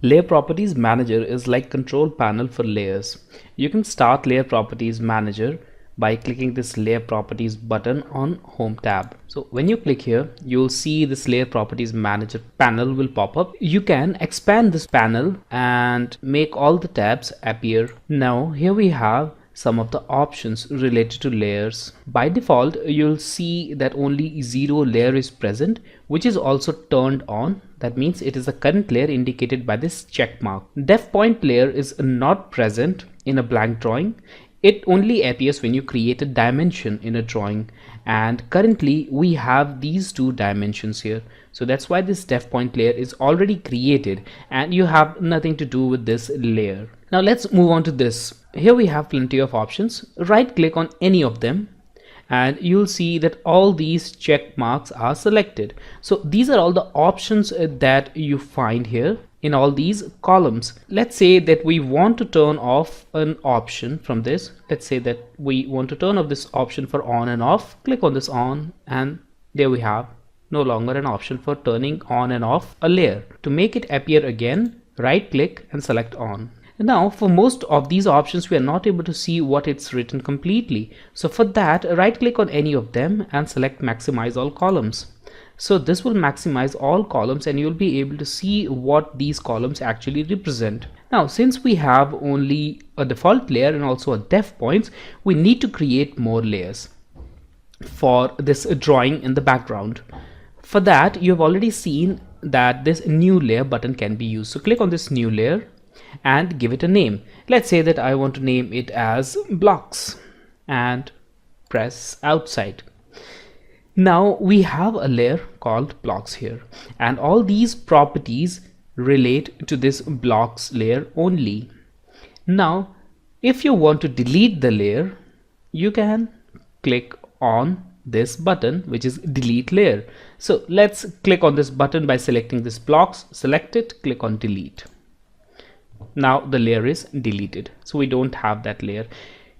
Layer Properties Manager is like control panel for layers. You can start Layer Properties Manager by clicking this Layer Properties button on Home tab. So when you click here, you'll see this Layer Properties Manager panel will pop up. You can expand this panel and make all the tabs appear. Now here we have some of the options related to layers. By default, you'll see that only 0 layer is present, which is also turned on. That means it is the current layer indicated by this check mark. Def point layer is not present in a blank drawing. It only appears when you create a dimension in a drawing, and currently we have these two dimensions here. So that's why this def point layer is already created and you have nothing to do with this layer. Now let's move on to this. Here we have plenty of options. Right click on any of them and you'll see that all these check marks are selected. So these are all the options that you find here in all these columns. Let's say that we want to turn off an option from this. Let's say that we want to turn off this option for on and off. Click on this on and there we have no longer an option for turning on and off a layer. To make it appear again, right click and select on. Now for most of these options we are not able to see what it's written completely. So for that, right click on any of them and select maximize all columns. So this will maximize all columns and you'll be able to see what these columns actually represent. Now since we have only a default layer and also a def points, we need to create more layers for this drawing in the background. For that, you have already seen that this new layer button can be used. So click on this new layer and give it a name. Let's say that I want to name it as blocks and press outside. Now we have a layer called blocks here and all these properties relate to this blocks layer only. Now if you want to delete the layer, you can click on this button, which is delete layer. So let's click on this button by selecting this blocks, select it, click on delete. Now the layer is deleted, so we don't have that layer.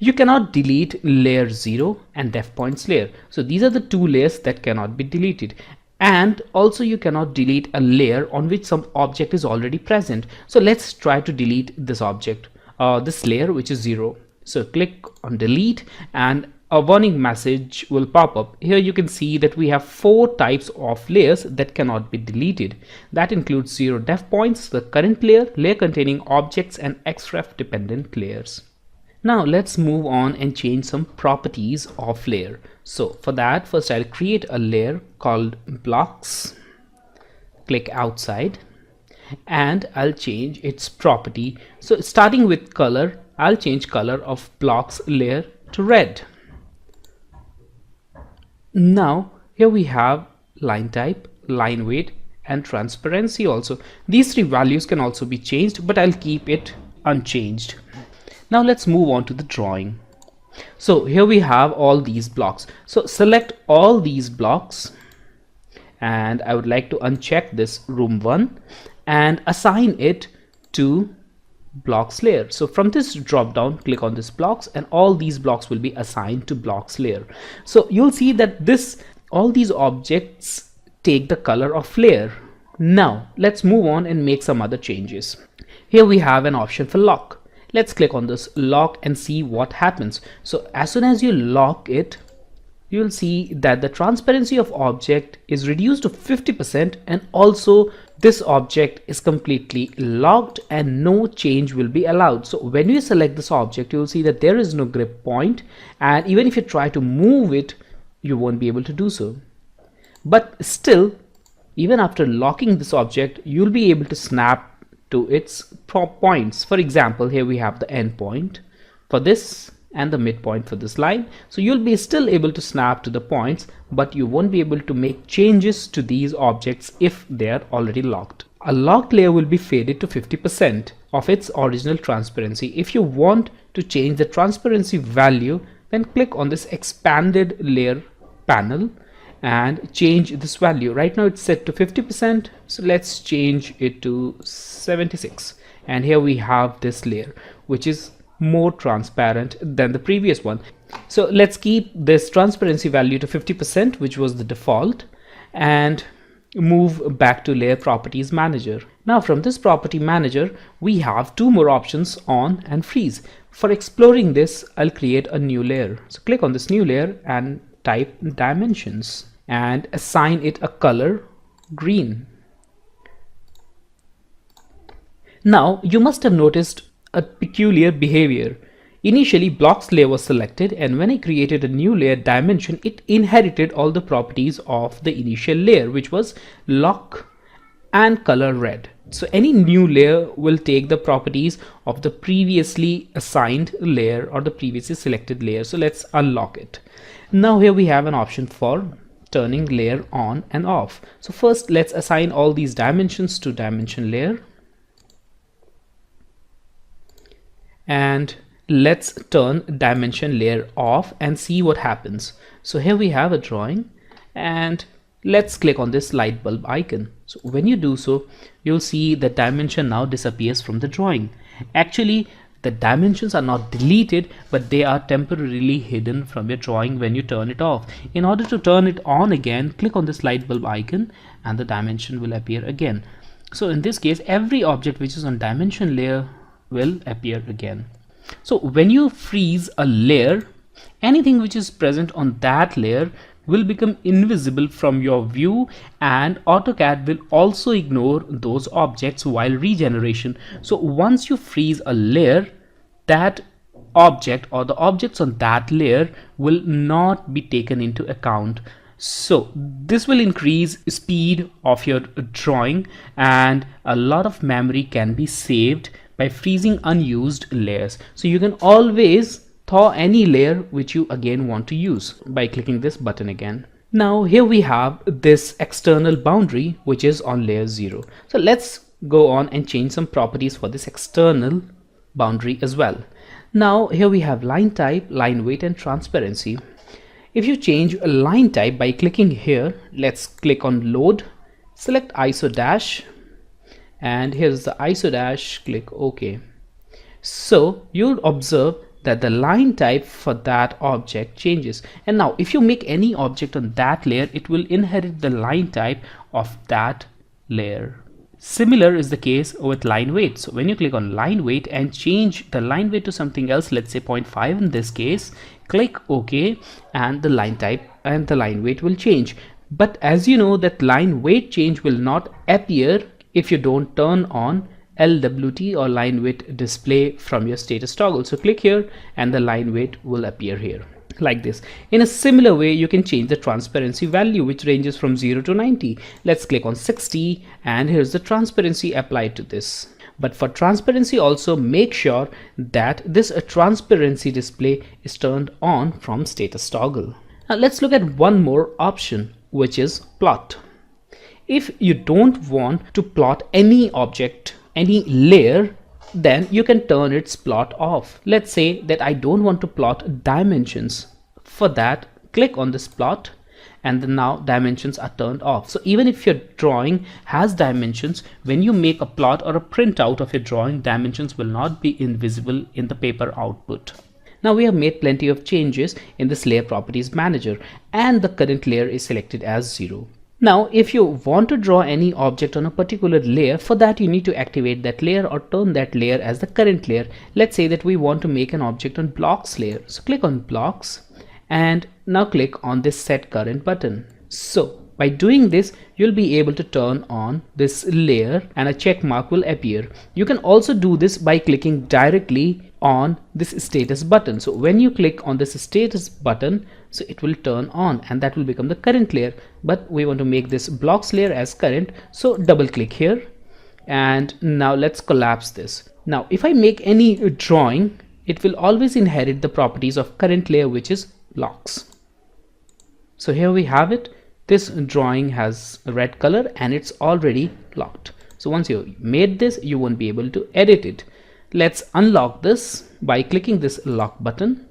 You cannot delete layer 0 and def points layer. So these are the two layers that cannot be deleted. And also you cannot delete a layer on which some object is already present. So let's try to delete this object, this layer which is 0. So click on delete and a warning message will pop up. Here you can see that we have 4 types of layers that cannot be deleted. That includes 0 def points, the current layer, layer containing objects, and xref dependent layers. Now let's move on and change some properties of layer. So for that, first I'll create a layer called blocks, click outside, and I'll change its property. So starting with color, I'll change color of blocks layer to red. Now here we have line type, line weight, and transparency also. These 3 values can also be changed, but I'll keep it unchanged. Now let's move on to the drawing. So here we have all these blocks. So select all these blocks and I would like to uncheck this room 1 and assign it to blocks layer. So from this drop down, click on this blocks and all these blocks will be assigned to blocks layer. So you'll see that all these objects take the color of layer. Now let's move on and make some other changes. Here we have an option for lock. Let's click on this lock and see what happens. So as soon as you lock it, you'll see that the transparency of object is reduced to 50% and also this object is completely locked and no change will be allowed. So when you select this object, you'll see that there is no grip point, and even if you try to move it, you won't be able to do so. But still, even after locking this object, you'll be able to snap to its points. For example, here we have the end point for this and the midpoint for this line. So you'll be still able to snap to the points, but you won't be able to make changes to these objects if they are already locked. A locked layer will be faded to 50% of its original transparency. If you want to change the transparency value, then click on this expanded layer panel and change this value. Right now it's set to 50%, so let's change it to 76, and here we have this layer which is more transparent than the previous one. So let's keep this transparency value to 50%, which was the default, and move back to layer properties manager. Now from this property manager, we have two more options, on and freeze. For exploring this, I'll create a new layer. So click on this new layer and type dimensions and assign it a color green. Now you must have noticed a peculiar behavior. Initially blocks layer was selected, and when I created a new layer dimension, it inherited all the properties of the initial layer, which was lock and color red. So any new layer will take the properties of the previously assigned layer or the previously selected layer. So let's unlock it. Now here we have an option for turning layer on and off. So first let's assign all these dimensions to dimension layer. And let's turn dimension layer off and see what happens. So here we have a drawing, and let's click on this light bulb icon. So when you do so, you'll see the dimension now disappears from the drawing. Actually, the dimensions are not deleted, but they are temporarily hidden from your drawing when you turn it off. In order to turn it on again, click on this light bulb icon and the dimension will appear again. So in this case, every object which is on dimension layer will appear again. So when you freeze a layer, anything which is present on that layer will become invisible from your view, and AutoCAD will also ignore those objects while regeneration. So once you freeze a layer, that object or the objects on that layer will not be taken into account. So this will increase speed of your drawing, and a lot of memory can be saved by freezing unused layers. So you can always thaw any layer which you again want to use by clicking this button again. Now here we have this external boundary which is on layer 0. So let's go on and change some properties for this external boundary as well. Now here we have line type, line weight and transparency. If you change a line type by clicking here, let's click on load, select ISO dash, and here's the ISO dash, click OK. So you'll observe that the line type for that object changes, and now if you make any object on that layer, it will inherit the line type of that layer. Similar is the case with line weight. So when you click on line weight and change the line weight to something else, let's say 0.5 in this case, click OK, and the line type and the line weight will change. But as you know, that line weight change will not appear if you don't turn on LWT or line weight display from your status toggle. So click here and the line weight will appear here like this. In a similar way, you can change the transparency value, which ranges from 0 to 90. Let's click on 60, and here's the transparency applied to this. But for transparency also, make sure that this transparency display is turned on from status toggle. Now let's look at one more option, which is plot. If you don't want to plot any object, any layer, then you can turn its plot off. Let's say that I don't want to plot dimensions. For that, click on this plot, and then now dimensions are turned off. So even if your drawing has dimensions, when you make a plot or a printout of your drawing, dimensions will not be invisible in the paper output. Now we have made plenty of changes in this layer properties manager, and the current layer is selected as 0. Now if you want to draw any object on a particular layer, for that you need to activate that layer or turn that layer as the current layer. Let's say that we want to make an object on blocks layer. So click on blocks and now click on this set current button. So by doing this, you'll be able to turn on this layer and a check mark will appear. You can also do this by clicking directly on this status button. So when you click on this status button, so it will turn on and that will become the current layer. But we want to make this blocks layer as current, so double click here, and now let's collapse this. Now if I make any drawing, it will always inherit the properties of current layer, which is blocks. So here we have it. This drawing has a red color and it's already locked. So once you made this, you won't be able to edit it. Let's unlock this by clicking this lock button,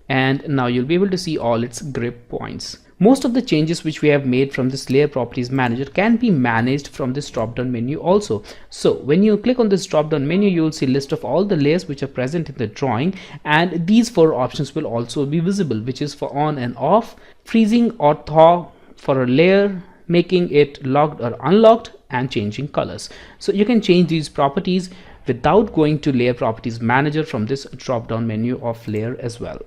and now you'll be able to see all its grip points. Most of the changes which we have made from this layer properties manager can be managed from this drop down menu also. So when you click on this drop down menu, you will see a list of all the layers which are present in the drawing, and these 4 options will also be visible, which is for on and off, freezing or thaw for a layer, making it locked or unlocked, and changing colors. So you can change these properties without going to layer properties manager from this drop down menu of layer as well.